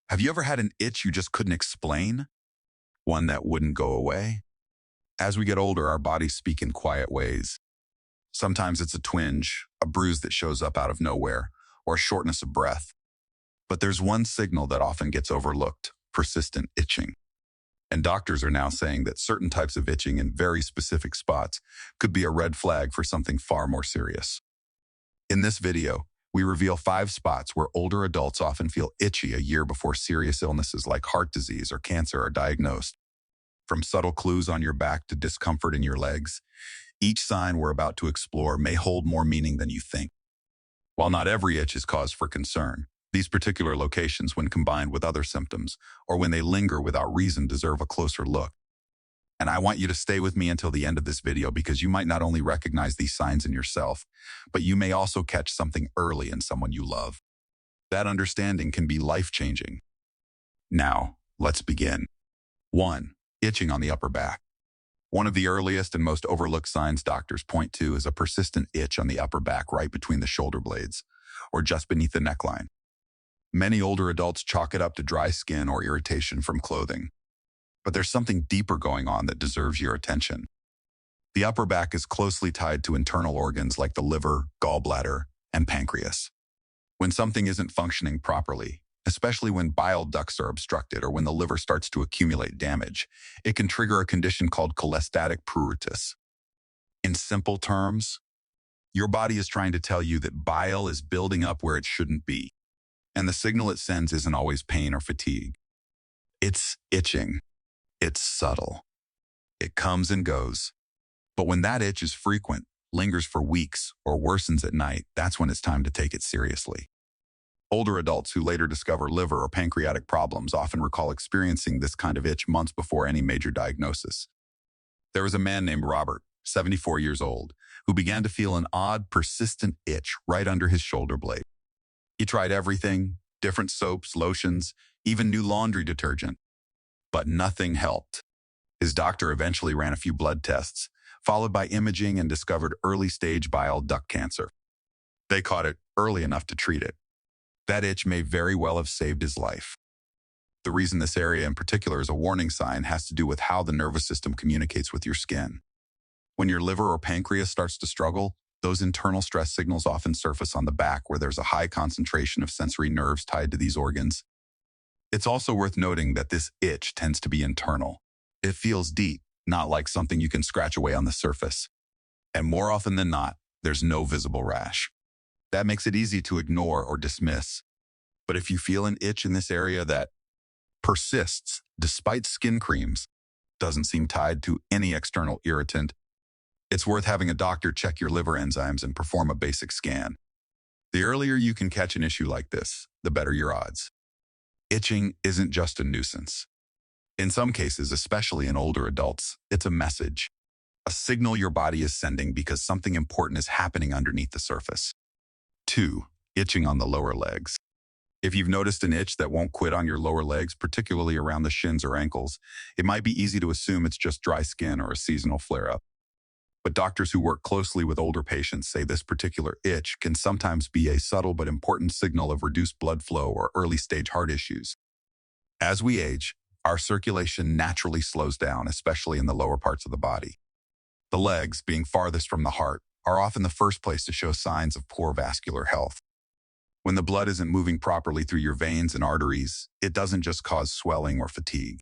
Have you ever had an itch you just couldn't explain? One that wouldn't go away? As we get older, our bodies speak in quiet ways. Sometimes it's a twinge, a bruise that shows up out of nowhere, or a shortness of breath. But there's one signal that often gets overlooked: persistent itching. And doctors are now saying that certain types of itching in very specific spots could be a red flag for something far more serious. In this video, we reveal 5 spots where older adults often feel itchy a year before serious illnesses like heart disease or cancer are diagnosed. From subtle clues on your back to discomfort in your legs, each sign we're about to explore may hold more meaning than you think. While not every itch is cause for concern, these particular locations, when combined with other symptoms, or when they linger without reason, deserve a closer look. And I want you to stay with me until the end of this video, because you might not only recognize these signs in yourself, but you may also catch something early in someone you love. That understanding can be life-changing. Now, let's begin. 1. Itching on the upper back. One of the earliest and most overlooked signs doctors point to is a persistent itch on the upper back right between the shoulder blades, or just beneath the neckline. Many older adults chalk it up to dry skin or irritation from clothing. But there's something deeper going on that deserves your attention. The upper back is closely tied to internal organs like the liver, gallbladder, and pancreas. When something isn't functioning properly, especially when bile ducts are obstructed or when the liver starts to accumulate damage, it can trigger a condition called cholestatic pruritus. In simple terms, your body is trying to tell you that bile is building up where it shouldn't be, and the signal it sends isn't always pain or fatigue. It's itching. It's subtle. It comes and goes. But when that itch is frequent, lingers for weeks, or worsens at night, that's when it's time to take it seriously. Older adults who later discover liver or pancreatic problems often recall experiencing this kind of itch months before any major diagnosis. There was a man named Robert, 74 years old, who began to feel an odd, persistent itch right under his shoulder blade. He tried everything, different soaps, lotions, even new laundry detergent. But nothing helped. His doctor eventually ran a few blood tests, followed by imaging, and discovered early-stage bile duct cancer. They caught it early enough to treat it. That itch may very well have saved his life. The reason this area in particular is a warning sign has to do with how the nervous system communicates with your skin. When your liver or pancreas starts to struggle, those internal stress signals often surface on the back, where there's a high concentration of sensory nerves tied to these organs. It's also worth noting that this itch tends to be internal. It feels deep, not like something you can scratch away on the surface. And more often than not, there's no visible rash. That makes it easy to ignore or dismiss. But if you feel an itch in this area that persists despite skin creams, doesn't seem tied to any external irritant, it's worth having a doctor check your liver enzymes and perform a basic scan. The earlier you can catch an issue like this, the better your odds. Itching isn't just a nuisance. In some cases, especially in older adults, it's a message, a signal your body is sending because something important is happening underneath the surface. 2. Itching on the lower legs. If you've noticed an itch that won't quit on your lower legs, particularly around the shins or ankles, it might be easy to assume it's just dry skin or a seasonal flare-up. But doctors who work closely with older patients say this particular itch can sometimes be a subtle but important signal of reduced blood flow or early-stage heart issues. As we age, our circulation naturally slows down, especially in the lower parts of the body. The legs, being farthest from the heart, are often the first place to show signs of poor vascular health. When the blood isn't moving properly through your veins and arteries, it doesn't just cause swelling or fatigue.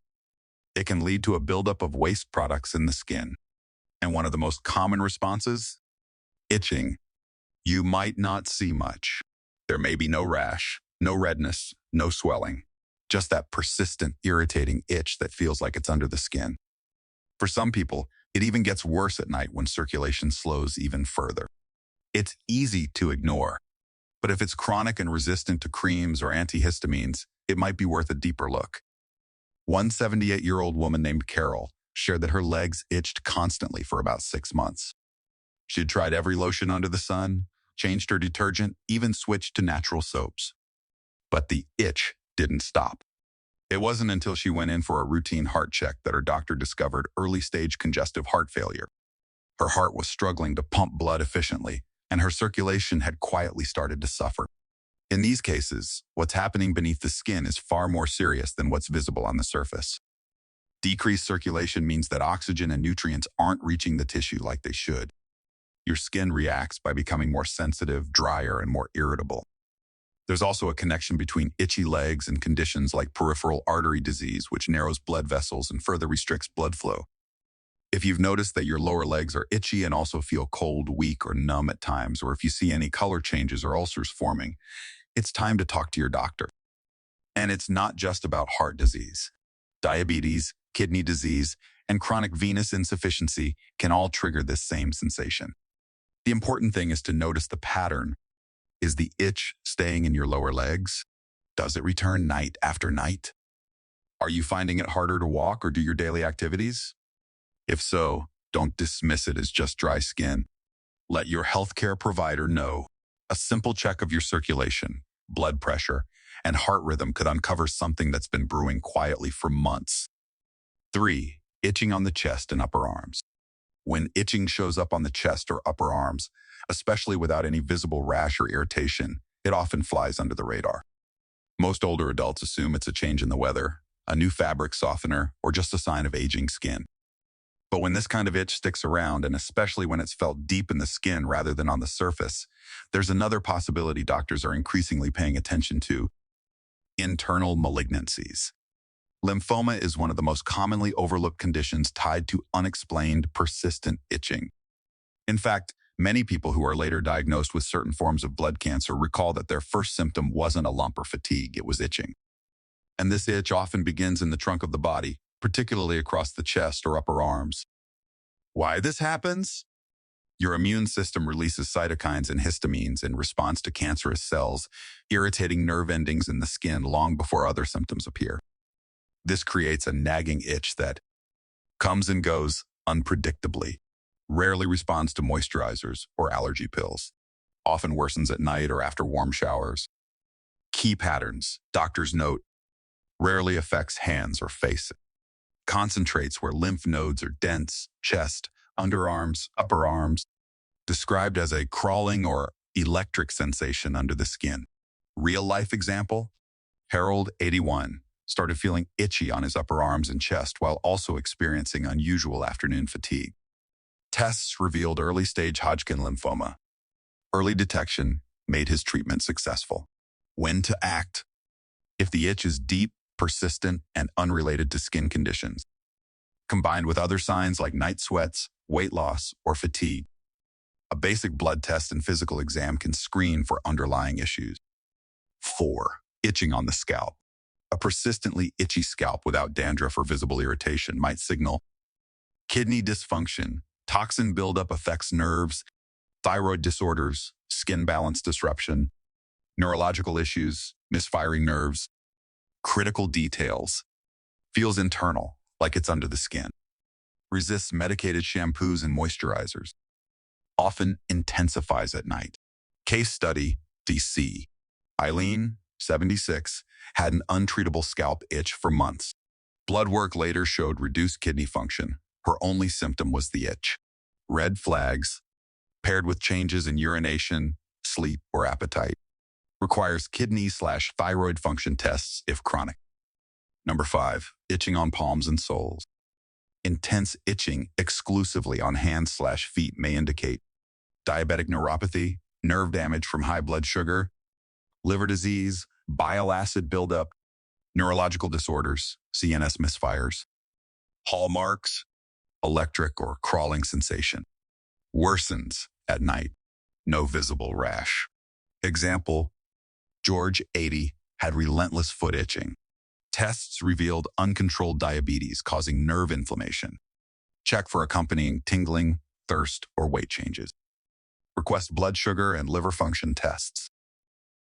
It can lead to a buildup of waste products in the skin. And one of the most common responses? Itching. You might not see much. There may be no rash, no redness, no swelling. Just that persistent, irritating itch that feels like it's under the skin. For some people, it even gets worse at night when circulation slows even further. It's easy to ignore, but if it's chronic and resistant to creams or antihistamines, it might be worth a deeper look. One 78-year-old woman named Carol shared that her legs itched constantly for about 6 months. She had tried every lotion under the sun, changed her detergent, even switched to natural soaps. But the itch didn't stop. It wasn't until she went in for a routine heart check that her doctor discovered early-stage congestive heart failure. Her heart was struggling to pump blood efficiently, and her circulation had quietly started to suffer. In these cases, what's happening beneath the skin is far more serious than what's visible on the surface. Decreased circulation means that oxygen and nutrients aren't reaching the tissue like they should. Your skin reacts by becoming more sensitive, drier, and more irritable. There's also a connection between itchy legs and conditions like peripheral artery disease, which narrows blood vessels and further restricts blood flow. If you've noticed that your lower legs are itchy and also feel cold, weak, or numb at times, or if you see any color changes or ulcers forming, it's time to talk to your doctor. And it's not just about heart disease. Diabetes, kidney disease, and chronic venous insufficiency can all trigger this same sensation. The important thing is to notice the pattern. Is the itch staying in your lower legs? Does it return night after night? Are you finding it harder to walk or do your daily activities? If so, don't dismiss it as just dry skin. Let your healthcare provider know. A simple check of your circulation, blood pressure, and heart rhythm could uncover something that's been brewing quietly for months. 3. Itching on the chest and upper arms. When itching shows up on the chest or upper arms, especially without any visible rash or irritation, it often flies under the radar. Most older adults assume it's a change in the weather, a new fabric softener, or just a sign of aging skin. But when this kind of itch sticks around, and especially when it's felt deep in the skin rather than on the surface, there's another possibility doctors are increasingly paying attention to: internal malignancies. Lymphoma is one of the most commonly overlooked conditions tied to unexplained, persistent itching. In fact, many people who are later diagnosed with certain forms of blood cancer recall that their first symptom wasn't a lump or fatigue, it was itching. And this itch often begins in the trunk of the body, particularly across the chest or upper arms. Why this happens? Your immune system releases cytokines and histamines in response to cancerous cells, irritating nerve endings in the skin long before other symptoms appear. This creates a nagging itch that comes and goes unpredictably, rarely responds to moisturizers or allergy pills, often worsens at night or after warm showers. Key patterns, doctors note, rarely affects hands or face. Concentrates where lymph nodes are dense, chest, underarms, upper arms, described as a crawling or electric sensation under the skin. Real-life example, Harold, 81, started feeling itchy on his upper arms and chest while also experiencing unusual afternoon fatigue. Tests revealed early-stage Hodgkin lymphoma. Early detection made his treatment successful. When to act? If the itch is deep, persistent, and unrelated to skin conditions, combined with other signs like night sweats, weight loss, or fatigue, a basic blood test and physical exam can screen for underlying issues. 4. Itching on the scalp. A persistently itchy scalp without dandruff or visible irritation might signal kidney dysfunction. Toxin buildup affects nerves, thyroid disorders, skin balance disruption, neurological issues, misfiring nerves. Critical details. Feels internal, like it's under the skin. Resists medicated shampoos and moisturizers. Often intensifies at night. Case study, DC. Eileen, 76, had an untreatable scalp itch for months. Blood work later showed reduced kidney function. Her only symptom was the itch. Red flags, paired with changes in urination, sleep, or appetite. Requires kidney/thyroid function tests if chronic. Number 5, itching on palms and soles. Intense itching exclusively on hands/feet may indicate diabetic neuropathy, nerve damage from high blood sugar, liver disease, bile acid buildup, neurological disorders, CNS misfires. Hallmarks, electric or crawling sensation. Worsens at night, no visible rash. Example, George, 80, had relentless foot itching. Tests revealed uncontrolled diabetes causing nerve inflammation. Check for accompanying tingling, thirst, or weight changes. Request blood sugar and liver function tests.